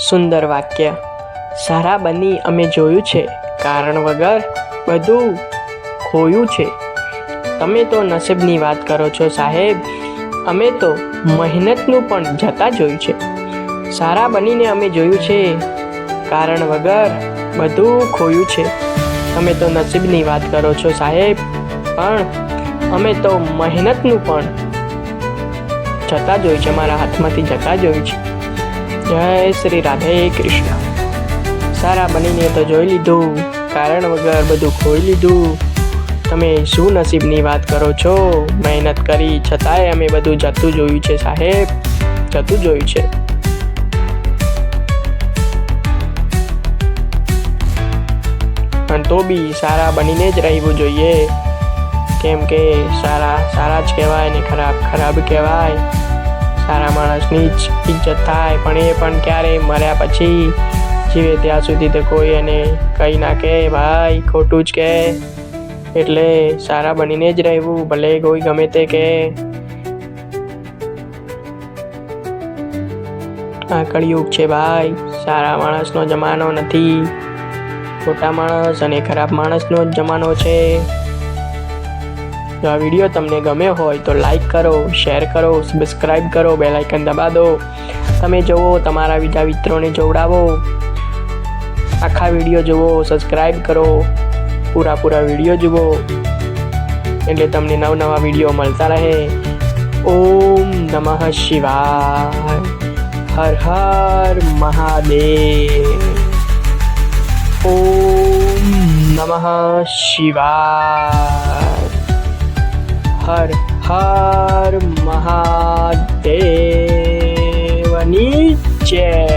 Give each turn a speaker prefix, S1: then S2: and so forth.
S1: સુંદર વાક્ય. સારા બની અમે જોયું છે, કારણ વગર બધું ખોયું છે. તમે તો નસીબની વાત કરો છો સાહેબ, અમે તો મહેનતનું પણ જતા જોયું છે. સારા બનીને અમે જોયું છે, કારણ વગર બધું ખોયું છે. તમે તો નસીબની વાત કરો છો સાહેબ, પણ અમે તો મહેનતનું પણ જતા જોયું છે, મારા હાથમાંથી જતા જોયું છે. જય શ્રી રાધે કૃષ્ણ. સારા બનીને તો જોઈ લીધું, કારણ વગર બધું ખોઈ લીધું. તમે શું નસીબની વાત કરો છો? મહેનત કરી છતાંય અમે બધું જતું જોયું છે સાહેબ, જતું જોયું છે. અને તો બી સારા બનીને જ રહેવું જોઈએ, કેમ કે સારા સારા જ કહેવાય ને ખરાબ ખરાબ કહેવાય. સારા માણસની જ ઇજ્જત થાય, પણ એ પણ ક્યારે? મર્યા પછી. જીવે ત્યાં સુધી તો કોઈ એને કંઈ ના કહે, ભાઈ ખોટું જ કહે. એટલે સારા બનીને જ રહેવું, ભલે કોઈ ગમે તે કહે. આ કળિયુગ છે ભાઈ, સારા માણસનો જમાનો નથી, ખોટા માણસ અને ખરાબ માણસનો જ જમાનો છે. જો આ વિડીયો તમને ગમ્યો હોય તો લાઈક કરો, શેર કરો, સબસ્ક્રાઈબ કરો, બેલ આઇકન દબા દો. તમે જુઓ, તમારા બીજા મિત્રોને જોડાવો. આખા વિડીયો જુઓ, સબસ્ક્રાઈબ કરો, પૂરા વિડીયો જુઓ, એટલે તમને નવા વિડીયો મળતા રહે. ઓમ નમઃ શિવાય. હર હર મહાદેવ. ઓમ નમઃ શિવાય. હર હર મહાદેવની જય.